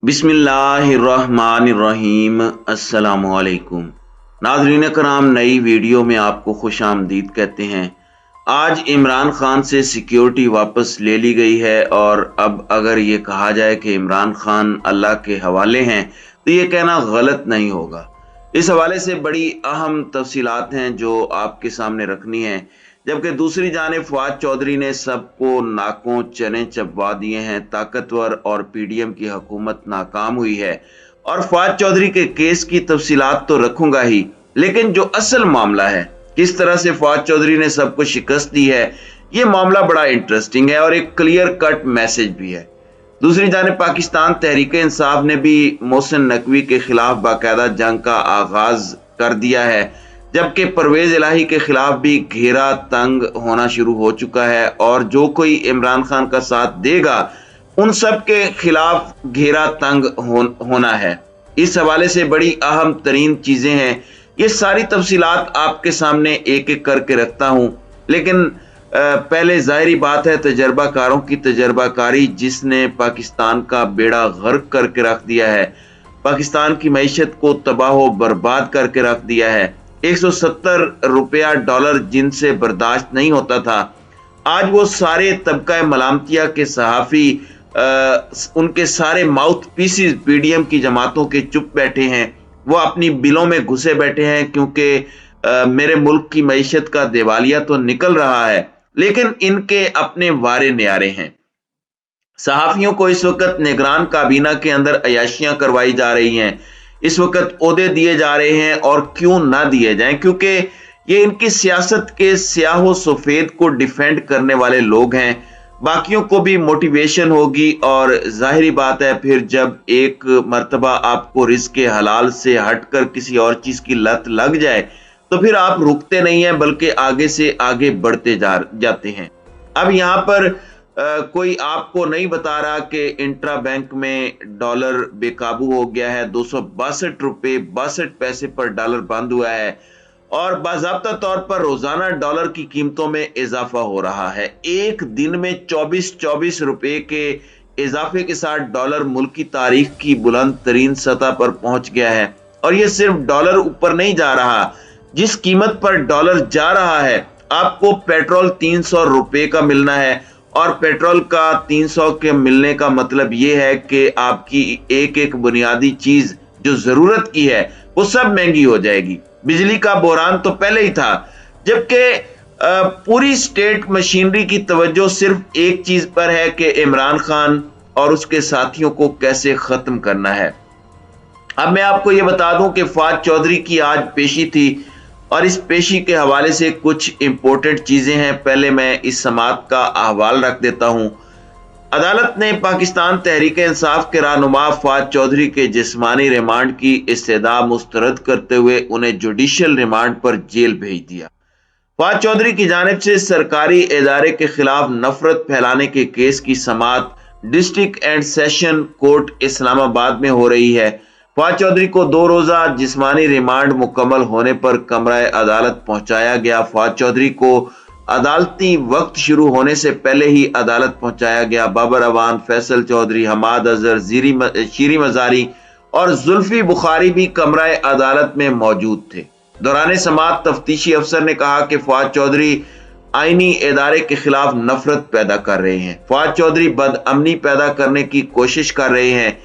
बिस्मिल्लाहिर्रहमानिर्रहीम। अस्सलामुअलैकुम नाज़रीन कराम, नई वीडियो में आपको खुश आमदीद कहते हैं। आज इमरान खान से सिक्योरिटी वापस ले ली गई है और अब अगर ये कहा जाए कि इमरान खान अल्लाह के हवाले हैं तो ये कहना गलत नहीं होगा। इस हवाले से बड़ी अहम तफसीलात हैं जो आपके सामने रखनी है। जबकि दूसरी जानिब फवाद चौधरी ने सबको नाकों चने चबवा दिए हैं। ताकतवर और पीडीएम की हुकूमत नाकाम हुई है और फवाद चौधरी के केस की तफसीलात तो रखूंगा ही, लेकिन जो असल मामला है, किस तरह से फवाद चौधरी ने सबको शिकस्त दी है, ये मामला बड़ा इंटरेस्टिंग है और एक क्लियर कट मैसेज भी है। दूसरी जानिब पाकिस्तान तहरीक इंसाफ ने भी मोहसिन नकवी के खिलाफ बाकायदा जंग का आगाज कर दिया है, जबकि परवेज इलाही के खिलाफ भी घेरा तंग होना शुरू हो चुका है और जो कोई इमरान खान का साथ देगा उन सब के खिलाफ घेरा तंग होना है। इस हवाले से बड़ी अहम तरीन चीजें हैं। ये सारी तफसीलात आपके सामने एक एक करके रखता हूं, लेकिन पहले जाहिर बात है तजर्बाकारों की तजर्बाकारी जिसने पाकिस्तान का बेड़ा गर्क करके रख दिया है, पाकिस्तान की मईशत को तबाह बर्बाद करके रख दिया है। 170 रुपया डॉलर जिनसे बर्दाश्त नहीं होता था, आज वो सारे तबका मलामतिया के सहाफ़ी उनके सारे माउथ पीसीज पीडीएम की जमातों के चुप बैठे हैं। वो अपनी बिलों में घुसे बैठे हैं क्योंकि मेरे मुल्क की मईशत का दिवालिया तो निकल रहा है, लेकिन इनके अपने वारे न्यारे हैं। सहाफियों को इस वक्त निगरान काबीना के अंदर अयाशियां करवाई जा रही हैं, इस वक्त ओहदे दिए जा रहे हैं और क्यों ना दिए जाएं, क्योंकि ये इनकी सियासत के स्याहो सफेद को डिफेंड करने वाले लोग हैं। बाकियों को भी मोटिवेशन होगी और जाहिर बात है फिर जब एक मर्तबा आपको रिस्क हलाल से हटकर किसी और चीज की लत लग जाए तो फिर आप रुकते नहीं हैं बल्कि आगे से आगे बढ़ते जाते हैं। अब यहाँ पर कोई आपको नहीं बता रहा कि इंट्रा बैंक में डॉलर बेकाबू हो गया है, 262 रुपए 62 पैसे पर डॉलर बंद हुआ है और बाज़ाब्ता तौर पर रोजाना डॉलर की कीमतों में इजाफा हो रहा है। एक दिन में 24 रुपए के इजाफे के साथ डॉलर मुल्क की तारीख की बुलंद तरीन सतह पर पहुंच गया है। और यह सिर्फ डॉलर ऊपर नहीं जा रहा, जिस कीमत पर डॉलर जा रहा है आपको पेट्रोल 300 रुपए का मिलना है और पेट्रोल का 300 के मिलने का मतलब यह है कि आपकी एक एक बुनियादी चीज जो जरूरत की है वो सब महंगी हो जाएगी। बिजली का बहरान तो पहले ही था, जबकि पूरी स्टेट मशीनरी की तवज्जो सिर्फ एक चीज पर है कि इमरान खान और उसके साथियों को कैसे खत्म करना है। अब मैं आपको यह बता दूं कि फवाद चौधरी की आज पेशी थी और इस पेशी के हवाले से कुछ इंपॉर्टेंट चीजें हैं। पहले मैं इस समात का अहवाल रख देता हूं। अदालत ने पाकिस्तान तहरीक इंसाफ के रहनुमा फवाद चौधरी के जिस्मानी रिमांड की इस्तदा मुस्तरद करते हुए उन्हें जुडिशियल रिमांड पर जेल भेज दिया। फवाद चौधरी की जानिब से सरकारी इदारे के खिलाफ नफरत फैलाने के केस की समात district and session court Islamabad में हो रही है। फवाद चौधरी को 2 रोजा जिस्मानी रिमांड मुकम्मल होने पर कमरा अदालत पहुंचाया गया। फवाद चौधरी को अदालती वक्त शुरू होने से पहले ही अदालत पहुंचाया गया। बाबर अवान, फैसल चौधरी, हमाद अजहर, शीरी मजारी और जुल्फी बुखारी भी कमरा अदालत में मौजूद थे। दौरान समात तफ्तीशी अफसर ने कहा कि फवाद चौधरी आईनी इदारे के खिलाफ नफरत पैदा कर रहे हैं। फवाद चौधरी बदअमनी पैदा करने की कोशिश कर रहे हैं।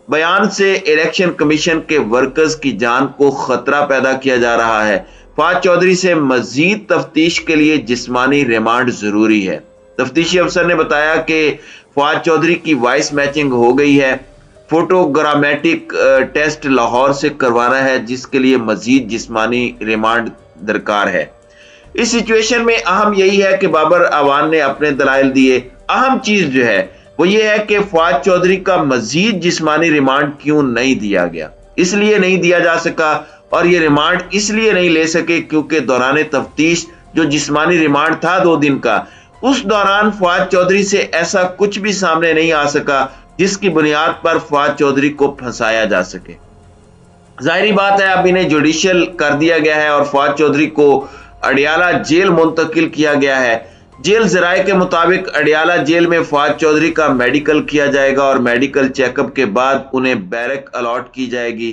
बयान से इलेक्शन कमीशन के वर्कर्स की जान को खतरा पैदा किया जा रहा है। फवाद चौधरी से मजीद तफ्तीश के लिए जिस्मानी रिमांड जरूरी है। तफ्तीशी अफसर ने बताया कि फवाद चौधरी की वॉइस मैचिंग हो गई है, फोटोग्रामेटिक टेस्ट लाहौर से करवाना है, जिसके लिए मजीद जिस्मानी रिमांड दरकार है। इस सिचुएशन में अहम यही है कि बाबर अवान ने अपने दलाइल दिए। अहम चीज जो है वो ये है कि फवाद चौधरी का मजीद जिस्मानी रिमांड क्यों नहीं दिया गया। इसलिए नहीं दिया जा सका और ये रिमांड इसलिए नहीं ले सके क्योंकि दौरान तफ्तीश जो जिस्मानी रिमांड था 2 दिन का, उस दौरान फवाद चौधरी से ऐसा कुछ भी सामने नहीं आ सका जिसकी बुनियाद पर फवाद चौधरी को फंसाया जा सके। जाहिर बात है अब इन्हें जुडिशियल कर दिया गया है और फवाद चौधरी को अडियाला जेल मुंतकिल किया गया है। जेल जराये के मुताबिक अडियाला जेल में फवाद चौधरी का मेडिकल किया जाएगा और मेडिकल चेकअप के बाद उन्हें बैरक अलॉट की जाएगी।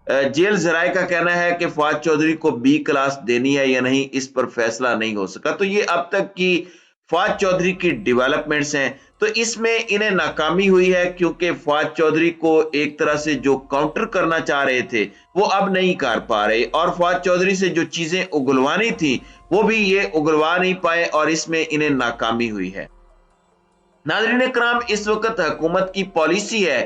जेल जराये का कहना है कि फवाद चौधरी को बी क्लास देनी है या नहीं, इस पर फैसला नहीं हो सका। तो ये अब तक की फवाद चौधरी की डेवलपमेंट्स हैं। तो इसमें इन्हें नाकामी हुई है क्योंकि फवाद चौधरी को एक तरह से जो काउंटर करना चाह रहे थे वो अब नहीं कर पा रहे, और फवाद चौधरी से जो चीजें उगलवानी थी वो भी ये उगलवा नहीं पाए और इसमें इन्हें नाकामी हुई है। नाज़रीन कराम, इस वक्त हुकूमत की पॉलिसी है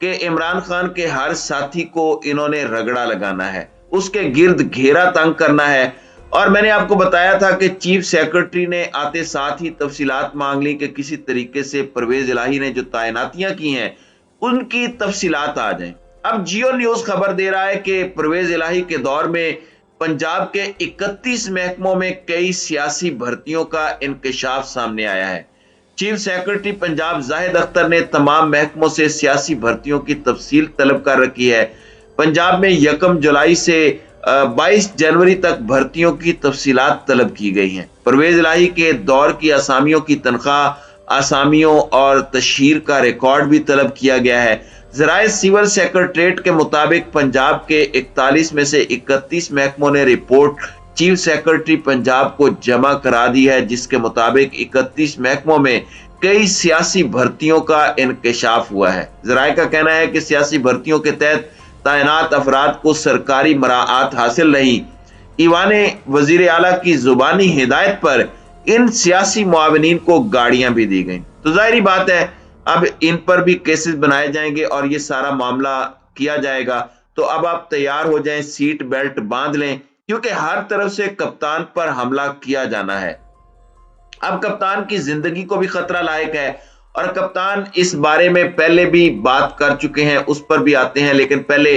कि इमरान खान के हर साथी को इन्होंने रगड़ा लगाना है, उसके गिर्द घेरा तंग करना है। और मैंने आपको बताया था कि चीफ सेक्रेटरी ने आते साथ ही तफसीलात मांग ली कि किसी तरीके से परवेज इलाही ने जो तैनातियां की हैं उनकी तफसीलात आ जाएं। अब जियो न्यूज खबर दे रहा है कि परवेज इलाही के दौर में पंजाब के 31 महकमों में कई सियासी भर्तियों का इंकशाफ सामने आया है। चीफ सेक्रेटरी पंजाब जाहिद अख्तर ने तमाम महकमों से सियासी भर्तियों की तफसील तलब कर रखी है। पंजाब में 1 जुलाई से 22 जनवरी तक भर्तियों की तफसीलात तलब की गई हैं। परवेज इलाही के दौर की आसामियों की तनख्वाह, आसामियों और तशहीर का रिकॉर्ड भी तलब किया गया है। ज़राए सिविल सेक्रेटरीट के मुताबिक पंजाब के 41 में से 31 महकमों ने रिपोर्ट चीफ सेक्रेटरी पंजाब को जमा करा दी है, जिसके मुताबिक 31 महकमों में कई सियासी भर्तियों का इंकशाफ हुआ है। ज़राए का कहना है कि सियासी भर्तियों के तहत तैनात अफराद को सरकारी मराआत हासिल रही। ईवाने वजीर आला की जुबानी हिदायत पर इन सियासी मुआविनीन को गाड़ियां भी दी गई। तो जाहिर बात है अब इन पर भी केसेस बनाए जाएंगे और ये सारा मामला किया जाएगा। तो अब आप तैयार हो जाएं, सीट बेल्ट बांध लें, क्योंकि हर तरफ से कप्तान पर हमला किया जाना है। अब कप्तान की जिंदगी को भी खतरा लायक है और कप्तान इस बारे में पहले भी बात कर चुके हैं, उस पर भी आते हैं। लेकिन पहले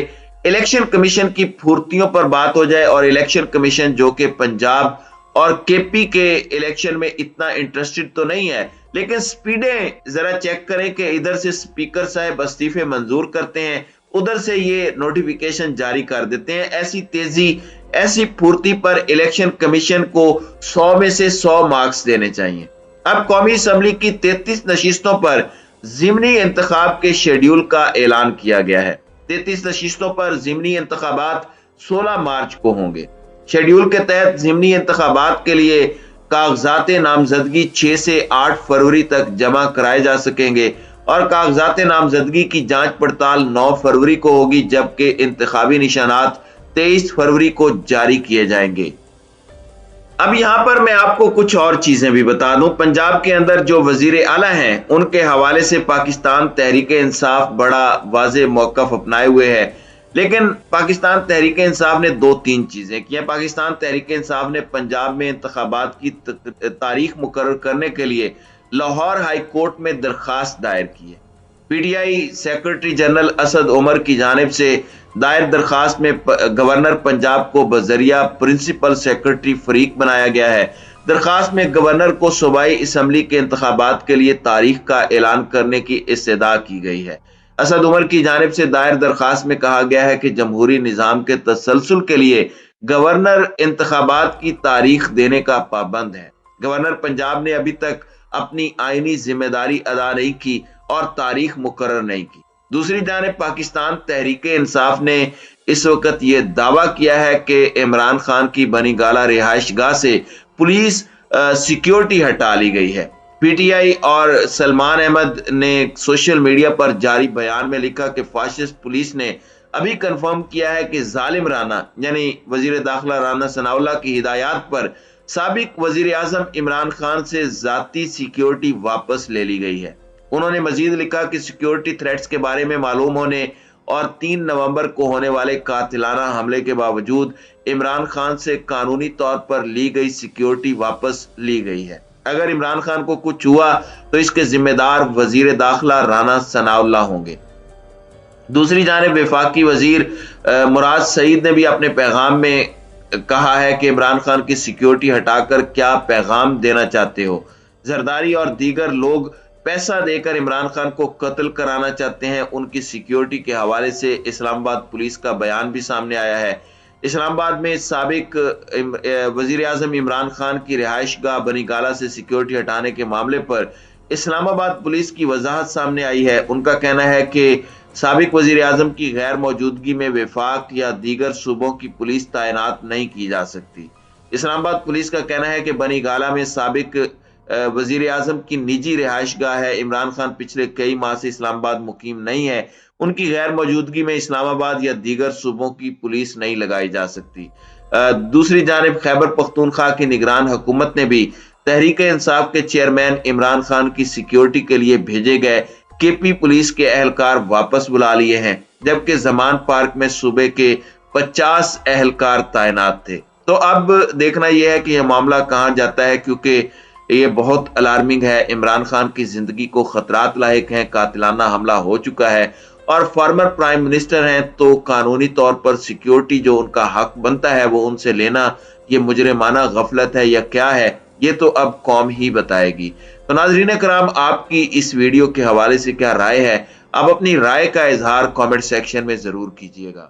इलेक्शन कमीशन की फुर्तियों पर बात हो जाए। और इलेक्शन कमीशन जो कि पंजाब और केपी के इलेक्शन में इतना इंटरेस्टेड तो नहीं है, लेकिन स्पीडें जरा चेक करें कि इधर से स्पीकर साहब इस्तीफे मंजूर करते हैं, उधर से ये नोटिफिकेशन जारी कर देते हैं। ऐसी तेजी, ऐसी फुर्ती पर इलेक्शन कमीशन को 100 में से 100 मार्क्स देने चाहिए। अब कौमी असम्बली की 33 नशिस्तों पर ज़िमनी इंतखाब के शेड्यूल का ऐलान किया गया है। 33 नशिस्तों पर ज़िमनी इंतखाबात 16 मार्च को होंगे। शेड्यूल के तहत ज़िमनी इंतखाबात के लिए कागजात नामजदगी 6 से 8 फरवरी तक जमा कराए जा सकेंगे और कागजात नामजदगी की जांच पड़ताल 9 फरवरी को होगी, जबकि इंतखाबी निशानात 23 फरवरी को जारी किए जाएंगे। अब यहां पर मैं आपको कुछ और चीजें भी बता दूं। पंजाब के अंदर जो वजीर आला हैं उनके हवाले से पाकिस्तान तहरीक इंसाफ बड़ा वाज़ेह मौक़िफ़ अपनाए हुए है, लेकिन पाकिस्तान तहरीक इंसाफ ने 2-3 चीजें की हैं। पाकिस्तान तहरीक इंसाफ ने पंजाब में इंतखाबात की तारीख मुकर्रर करने के लिए लाहौर हाई कोर्ट में दरखास्त दायर की है। पीटीआई सेक्रेटरी जनरल असद उमर की जानिब से दायर दरखास्त में गवर्नर पंजाब को बजरिया प्रिंसिपल सेक्रेटरी फरीक बनाया गया है। दरखास्त में गवर्नर को सूबाई असम्बली के इंतखाबात के लिए तारीख का ऐलान करने की इस्तदा की गई है। असद उमर की जानिब से दायर दरखास्त में कहा गया है कि जमहूरी निज़ाम के तसलसल के लिए गवर्नर इंतखाबात की तारीख देने का पाबंद है। गवर्नर पंजाब ने अभी तक अपनी आईनी जिम्मेदारी अदा नहीं की और तारीख मुकर्रर नहीं की। दूसरी जानिब पाकिस्तान तहरीक इंसाफ ने इस वक्त ये दावा किया है कि इमरान खान की बनी गाला रिहाइश गाह से पुलिस सिक्योरिटी हटा ली गई है। पीटीआई और सलमान अहमद ने सोशल मीडिया पर जारी बयान में लिखा कि फाशिस्ट पुलिस ने अभी कंफर्म किया है कि जालिम राना यानी वजीर दाखिला राना सनाउल्लाह की हिदायत पर साबिक वजीर आजम इमरान खान से जाती सिक्योरिटी वापस ले ली गई है। उन्होंने मजीद लिखा कि सिक्योरिटी थ्रेट्स के बारे में मालूम होने और 3 नवंबर को होने वाले कातिलाना हमले के बावजूद इमरान खान से कानूनी तौर पर ली गई सिक्योरिटी वापस ली गई है। अगर इमरान खान को कुछ हुआ तो इसके जिम्मेदार वजीर दाखिला राना सनाउल्लाह होंगे। दूसरी जानिब वफाकी वजीर मुराद सईद ने भी अपने पैगाम में कहा है कि इमरान खान की सिक्योरिटी हटाकर क्या पैगाम देना चाहते हो। जरदारी और दीगर लोग पैसा देकर इमरान खान को कत्ल कराना चाहते हैं। उनकी सिक्योरिटी के हवाले से इस्लामाबाद पुलिस का बयान भी सामने आया है। اسلام آباد میں سابق وزیر اعظم عمران خان کی رہائش گاہ بنی گالہ سے سیکیورٹی ہٹانے کے معاملے پر اسلام آباد پولیس کی وضاحت سامنے آئی ہے۔ ان کا کہنا ہے کہ سابق وزیر اعظم کی غیر موجودگی میں وفاق یا دیگر صوبوں کی پولیس تعینات نہیں کی جا سکتی۔ اسلام آباد پولیس کا کہنا ہے کہ بنی گالہ میں سابق وزیر اعظم کی نجی رہائش گاہ ہے۔ عمران خان پچھلے کئی ماہ سے اسلام آباد مقیم نہیں ہے۔ ان کی غیر موجودگی میں اسلام آباد یا دیگر صوبوں کی پولیس نہیں لگائی جا سکتی۔ دوسری جانب خیبر پختونخوا کی نگران حکومت نے بھی تحریک انصاف کے چیئرمین عمران خان کی سیکیورٹی کے لیے بھیجے گئے کے پی پولیس کے اہلکار واپس بلا لیے ہیں، جبکہ زمان پارک میں صوبے کے 50 اہلکار تعینات تھے۔ تو اب دیکھنا یہ ہے کہ یہ معاملہ کہاں جاتا ہے، کیونکہ یہ بہت الارمنگ ہے۔ عمران خان کی زندگی کو خطرات لاحق ہیں، قاتلانہ حملہ ہو چکا ہے اور فارمر پرائم منسٹر ہیں، تو قانونی طور پر سیکیورٹی جو ان کا حق بنتا ہے وہ ان سے لینا یہ مجرمانہ غفلت ہے یا کیا ہے، یہ تو اب قوم ہی بتائے گی۔ تو ناظرین کرام، آپ کی اس ویڈیو کے حوالے سے کیا رائے ہے؟ آپ اپنی رائے کا اظہار کامنٹ سیکشن میں ضرور کیجیے گا۔